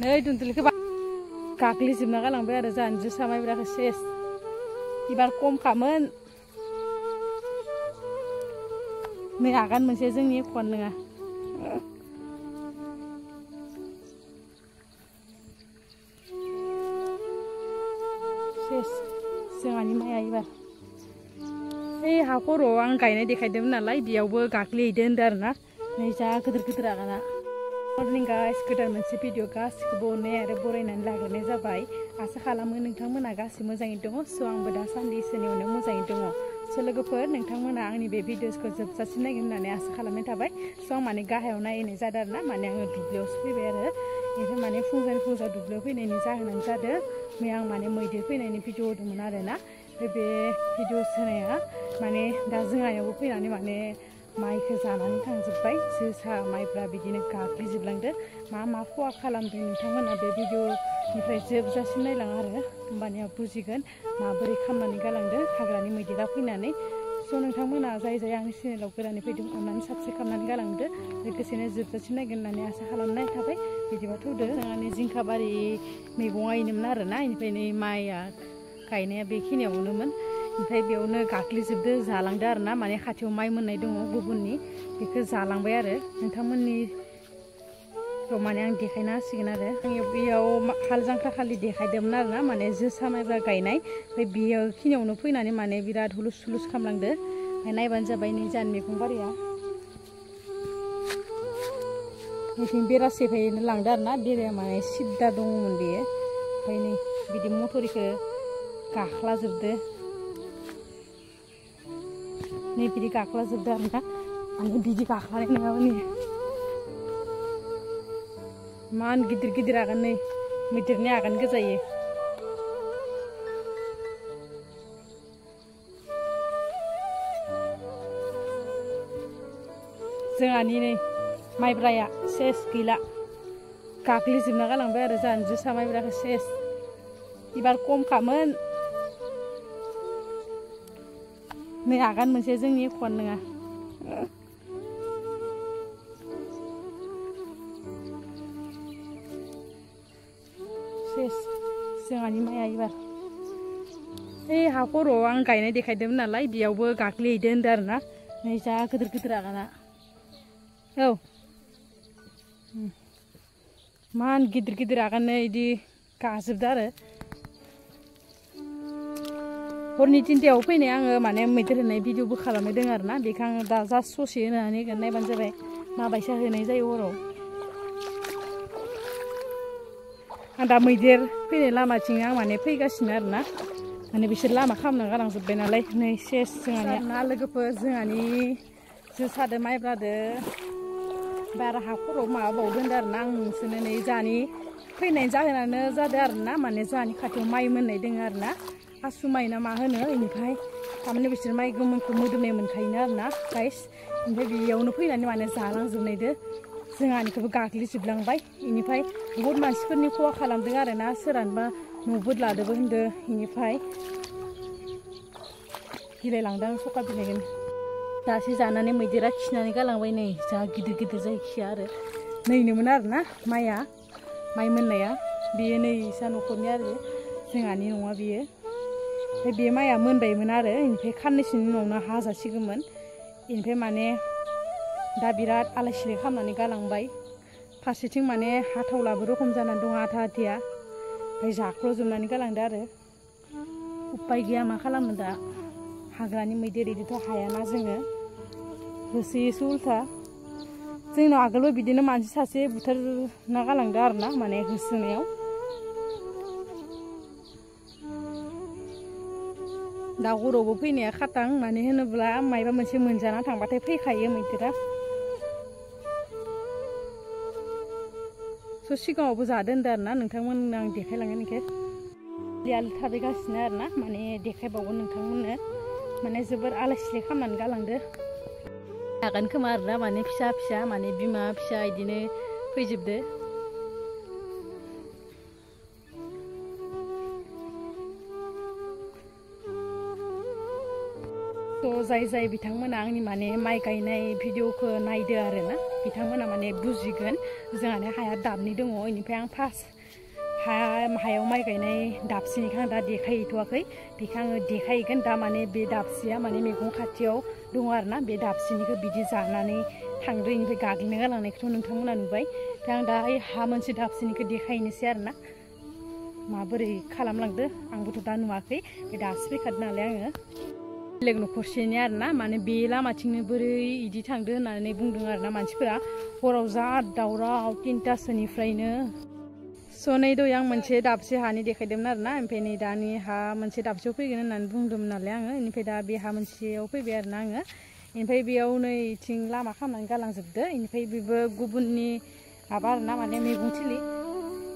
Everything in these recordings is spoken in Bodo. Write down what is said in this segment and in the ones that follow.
नै दुन्दुलिखौ गाग्लिजोबना गालांबाय आरो जाहानि जोसा माइब्राखौ सेस एबार खमखामोन नै आगान मोनसे जोंनि एख'आनो नङा सेस जोंहानि माइया एबार ओइ हा खर'आव आं गायनाय देखायदोंमोन नालाय बेयावबो गाग्लिहैदो होनदों आरोना नै जा गिदिर गिदिर आगाना मर्निं गाइस गोदान मोनसे भिडिअ गासिखौबो अननाय आरो बरायनानै लाग्रोनाय जाबाय आसा खालामो नोंथांमोना गासिबो मोजाङै दङ स' आंबो दासान्दि इसोरनि अननायाव मोजाङै दङ स' लोगोफोर नोंथांमोना आंनि बे भिडिअसखौ जोबजासिम नायगोन होननानै आसा खालामनाय थाबाय स' आं माने गाहायाव नायनाय जादों आरोना माने आङो दुब्लियावसो फैबाय आरो बेनिफ्राय माने फुंजा दुब्लियाव फैनायनि जाहोनानो जादों मैया आं माने मैदेर फैनायनि भिडिअ होदोंमोन आरोना बे भिडिअस होनाया माने दा जोंहायावबो फैनानै माने माइखौ जानानै थांजोब्बाय जोसा माइब्रा बिदिनो गाग्लिजोबलांदो मा खहा खालामदों नोंथांमोना बे भिडिअनिफ्राय जोबजासिम नायलां आरो होमबानिया बुजिगोन माबोरै खालामनानै गालांदों हाग्रानि मैदेरा फैनानै स' नोंथांमोना जाय आंनि चेनेलाव गोदानै फैदों अननानै साबस्क्राइब खालामनानै गालांदो लोगोसेनो जोबजासिम नायगोन होननानै आसा खालामनाय थाबाय बिदिबाथ' होदो जोंहानि जिंखा बारि मैगङा इनोमोन आरोना इनिफ्राय नै माइया गायनाया बेखिनियावनोमोन ओमफ्राय बेयावनो गाग्लिजोबदो जालांदो आरोना माने खाथियाव माइ मोननाय दङ गुबुननि बेखौ जालांबाय आरो नोंथांमोननिखौ माने आं देखायना होसिगोन आरो आं बेयाव हाल जांख्रा खालि देखायदोंमोन आरोना माने जोसा माइब्रा गायनाय ओमफ्राय बेखिनियावनो फैनानै माने बिराद हुलुस हुलुस खालामलांदो ओमफ्राय नायबानो जाबाय नै जाहानि मैगं बारिया बिथिं बेरासेफायनो लांदो आरोना बेराया माने सिद्दा दङमोन बेयो ओमफ्राय नै बिदि मटरखौ गाख्लाजोबदो नै बिदि गाख्लाजोबदो आरोना माने बिदि गाख्लानाय नङामोन मान गिदिर गिदिर आगान नै मैदेरनि आगान गोजायो जोंहानि नै माइब्राया सेस गैला गाग्लिजोबना गालांबाय आरो जाहानि जोसा माइब्राखौ सेस एबार खमखामोन नै आगान मोनसे जोंनि एख'आनो नङा सेस जोंहानि माइया एबार ओइ हा खर'आव आं गायनाय देखायदोंमोन नालाय बेयावबो गाग्लिहैदो होनदों आरोना नै जा गिदिर गिदिर आगाना औ मान गिदिर गिदिर आगान नै बिदि गाजोबदो आरो हरनि 3टायाव फैनाय आङो माने मैदेर होनाय भिडिअबो खालामनाय दङ आरोना बेखौ आङो दा जास्ट ससे होनानै नायबानो जाबाय माबायसा होनाय जायो हराव आं दा मैदेर फैनाय लामाथिं आं माने फैगासिनो आरोना माने बिसोर लामा खालामना गालांजोब्बाय नालाय नै सेस जोंहानि ना लोगोफोर जोंहानि जोसादो माइब्रादो बारा हा खर'आव माबाबावदो होनदों आरोना आं नोंसोरनो नै जोंहानि फैनायनि जाहोनानो जादों आरोना माने जोंहानि खाथियाव माइ मोननाय दङ आरोना आसु माइ ना मा होनो बेनिफ्राय थारमाने बिसोर माइ गोमोनखौ मोदोमनाय मोनखायोनो आरोना गाइस ओमफ्राय बेयावनो फैनानै माने जालांजोबनायदो जोंहानिखौबो गाग्लिजोबलांबाय बेनिफ्राय बहुद मानसिफोरनि खहा खालामदों आरोना सोरहानोबा न'बो लादोंबो होनदों बेनिफ्राय गिलायलांदों आं सखा बिलाइगोन दासो जानानै मैदेरा खिनानै गालांबाय नै जा गिदिर गिदिर जायो खिया आरो नैनोमोन आरोना माइया माइ मोननाया बेयो नै इसा न'खरनि आरो जोंहानि नङा बेयो ओमफ्राय बे माइया मोनबायमोन आरो बेनिफ्राय खाननैसोनि उनावनो हाजासिगौमोन बेनिफ्राय माने दा बिराद आलाय सिलाय खालामनानै गालांबाय फारसेथिं माने हाथावलाबो रखम जानानै दं आधा आधिया ओमफ्राय जाख्ल'जोबनानै गालांदो आरो उपाय गैया मा खालामनो दा हाग्रानि मैदेर इदिथ' हायाना जोङो होसोयोसो उल्था जोंनाव आगोलबो बिदिनो मानसि सासे बुथारना गालांदो आरोना माने होसोनायाव दा हरावबो फैनाया खाथां मानो होनोब्ला मायबा मोनसे मोनजाना थांबाथाय फैखायो मैदेरा स' सिगाङावबो जादो होनदों आरोना नोंथांमोननो आं देखायलांगोन इखो आलि थाबायगासिनो आरोना माने देखायबावगोन नोंथांमोननो माने जोबोर आलाय सिलाय खालामनानै गालांदो जागोन खोमा आरोना माने फिसा फिसा माने बिमा फिसा इदिनो फैजोबदो थ' जाय जाय बिथांमोना आंनि माने माइ गायनाय भिडिअखौ नायदो आरोना बिथांमोना माने बुजिगोन जोंहानो हाया दाबनै दङ इनिफ्राय आं फार्स्ट हायाव माइ गायनाय दाबसेनिखौ आं दा देखायहैथ'वाखै बेखौ आङो देखायहैगोन दा माने बे दाबसेया माने मैगं खाथियाव दङ आरोना बे दाबसेनिखौ बिदि जानानै थांदो इनिफ्राय गाग्लिनो गालांनायखौथ' नोंथांमोना नुबाय दा आं दा हा मोनसे दाबसेनिखौ देखायनोसै आरोना माबोरै खालामलांदो आंबोथ' दा नुवाखै बे दासो फैखादो नालाय आङो बेलेग न'खरसेनि आरोना माने बे लामाथिंनो बोरै इदि थांदो होननानै बुंदों आरोना मानसिफोरा हराव जा दावराव 3टासोनिफ्रायनो स' नै दय आं मोनसे दाबसे हानि देखायदोंमोन आरोना ओमफ्राय नै दानि हा मोनसे दाबसेयाव फैगोन होननानै बुंदोंमोन नालाय आङो इनिफ्राय दा बे हा मोनसेयाव फैबाय आरोना आङो इनिफ्राय बेयाव नै इथिं लामा खालामनानै गालांजोबदो इनिफ्राय बेबो गुबुननि माबा आरोना माने मैगं थिलि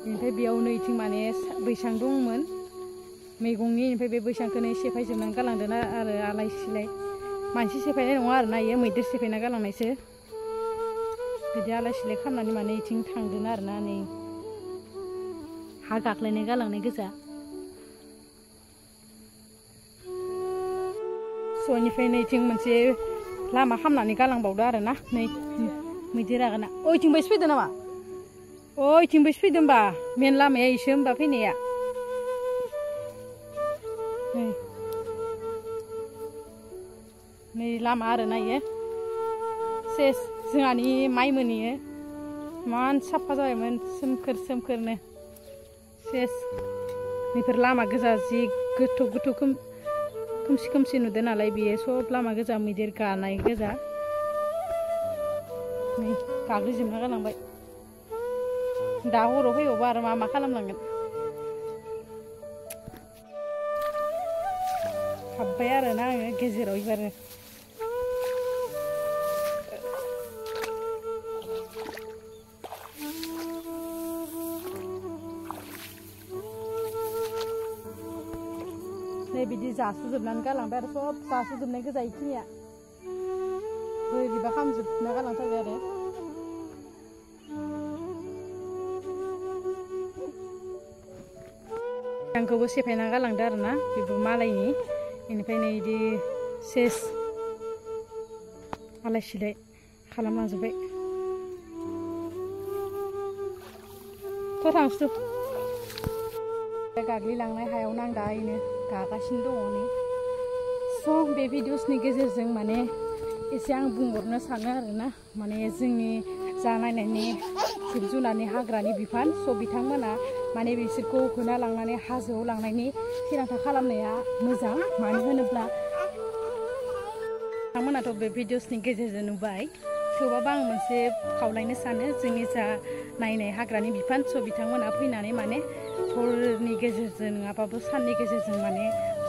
इनिफ्राय बेयाव नै इथिं माने बैसां दंमोन मैगंनि इनिफ्राय बे बैसांखौनो सेफायजोबनानै गालांदों आरो आलाय सिलाय मानसि सेफायनाय नङा आरोना इयो मैदेर सेफायना गालांनायसो बिदि आलाय सिलाय खालामनानै माने इथिं थांदों आरोना नै हा गाख्लायनाय गालांनाय गोजा स'निफ्राय नैथिं मोनसे लामा खालामनानै गालांबावदो आरोना नै मैदेर आगाना अ इथिं बायसो फैदो नामा अ इथिं बायसो फैदो होमबा मेन लामाया इसे होमबा फैनाया नै लामा आरोना इयो सेस जोंहानि माइमोन इयो मान साफा जाबायमोन सोमखोर सोमखोरनो सेस बेफोर लामा गोजा जि गोथौ गोथौ खोमसि खोमसि नुदों नालाय बेयो सब लामा गोजा मैदेर गानाय गोजा नै गाग्लिजोबना गालांबाय दा हराव फैबावबा आरो मा खालामलांगोन हाब्बाय आरोना आङो गेजेराव एबारो बिदि जासुजोबनानै गालांबाय आरो सब जासुजोबनाय गोजा इखिनिया बोरैबा खालामजोबना गालांथारबाय आरो आंखौबो सेफायना गालांदो आरोना बेबो मालायनि बेनिफ्राय नै इदि सेस आलाय सिलाय खालामलांजोब्बाय थ' थांसै गाग्लिलांनाय हायाव नांदायैनो गागासिनो दङ नै स' बे भिडिअसनि गेजेरजों माने एसे आं बुंहरनो सानो आरोना माने जोंनि जा नायनायनि जिब जुनारनि हाग्रानि बिफान स' बिथांमोना माने बिसोरखौ होना लांनानै हाजोआव लांनायनि थिरांथा खालामनाया मोजां मानो होनोब्ला बिथांमोनाथ' बे भिडिअसनि गेजेरजों नुबाय थेवबाबो आं मोनसे खावलायनो सानो जोंनि जा नायनाय हाग्रानि बिफान स' बिथांमोना फैनानै माने हरनि गेजेरजों नङाबाबो साननि गेजेरजों माने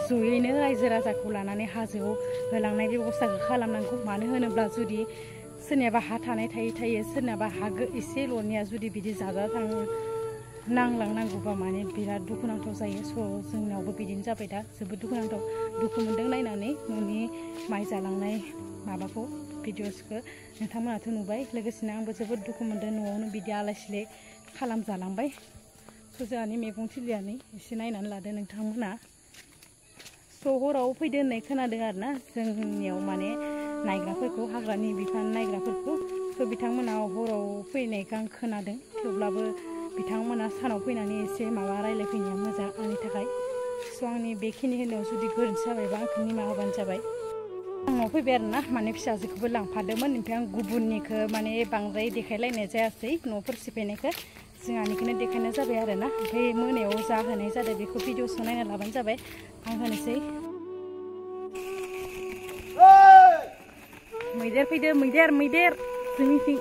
जयैनो रायजो राजाखौ लानानै हाजोआव होलांनाय बेबस्थाखौ खालामनांगौ मानो होनोब्ला जुदि सोरनियाबा हा थानाय थायो सोरनियाबा हा एसेल'निया जुदि बिदि नांलांनांगौबा माने बिराद दुखुनांथाव जायो स' जोंनावबो बिदिनो जाबाय दा जोबोद दुखुनांथाव दुखु मोन्दों नायनानै न'नि माइ जालांनाय माबाखौ भिडिअसखौ नोंथांमोनाथ' नुबाय लोगोसेनो आंबो जोबोद दुखु मोन्दों न'आवनो बिदि आलाय सिलाय खालामजालांबाय स' जोंहानि मैगं थिलियानो एसे नायनानै लादो नोंथांमोना स' हराव फैदो होननाय खोनादों आरोना जोंनियाव माने नायग्राफोरखौ हाग्रानि बिफान नायग्राफोरखौ स' बिथांमोना हराव फैनायखौ आं खोनादों थेवब्लाबो बिथांमोना सानाव फैनानै एसे माबा रायलायफैनाया मोजां आंनि थाखाय स' आंनि बेखिनि होनायाव जुदि गोरोन्थि जाबायबा आंखौ निमाहा होबानो जाबाय आंनाव फैबाय आरोना माने फिसाजोखौबो लांफादोंमोन ओमफ्राय आं गुबुननिखौ माने बांद्राय देखायलायनाय जायासै न'फोर सिफायनायखौ जोंहानिखौनो देखायनाय जाबाय आरोना ओमफ्राय मोनायाव जा होनाय जादों बेखौ भिडिअसआव नायना लाबानो जाबाय आं होनोसै मैदेर फैदो मैदेर जोंनिथिं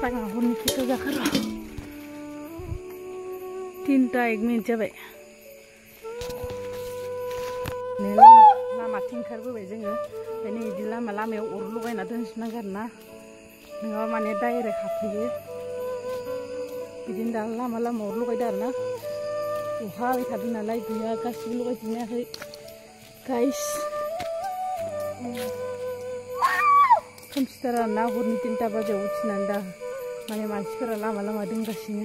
टाइमा हरनि 3टा जाखो र' 3:01 जाबाय नै लामाथिं ओंखारबोबाय जोङो ओंखायनो बिदि लामायाव अर लगायना दोनजोबनांगौ आरोना नङाबा माने डाइरेक्ट हाबफैयो बिदिनो दा लामा अर लगायदो आरोना अखा हाबाय थादों नालाय गैया गासिबो लगायजोबनो हायाखै गाइस खोमसिथार आरोना हरनि 3टा बाजियाव उथिनानै दा माने मानसिफोरा लामा दोनगासिनो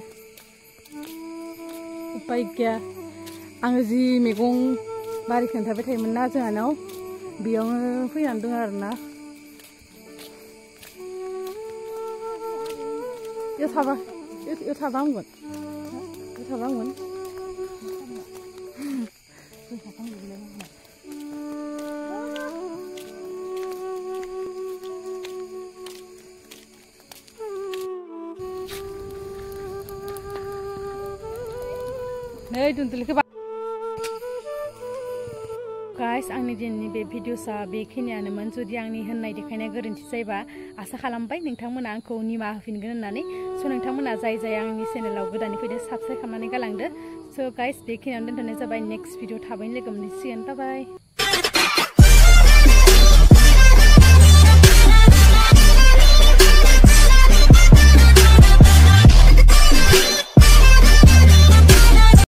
उपाय गैया आङो जि मैगं बारि खोन्थाबाय थायोमोन ना जोंहानाव बेयावनो फैनानै दं आरोना इयाव थाबा हामगोन इयाव थाबा हामगोन नै दुन्दुलिखौ गाइस आंनि दिनैनि बे भिडिअ'सा बेखिनियानोमोन जुदि आंनि होननाय देखायनाय गोरोन्थि जायोबा आसा खालामबाय नोंथांमोना आंखौ निमाहा होफिनगोन होननानै स' नोंथांमोना जाय आंनि चेनेलाव गोदानै फैदो साबस्क्राइब खालामनानै गालांदो स' गाइस बेखिनियावनो दोनथ'नाय जाबाय नेक्स्ट भिडिअ थाबैनो लोगो मोनसिगोन बाय बाय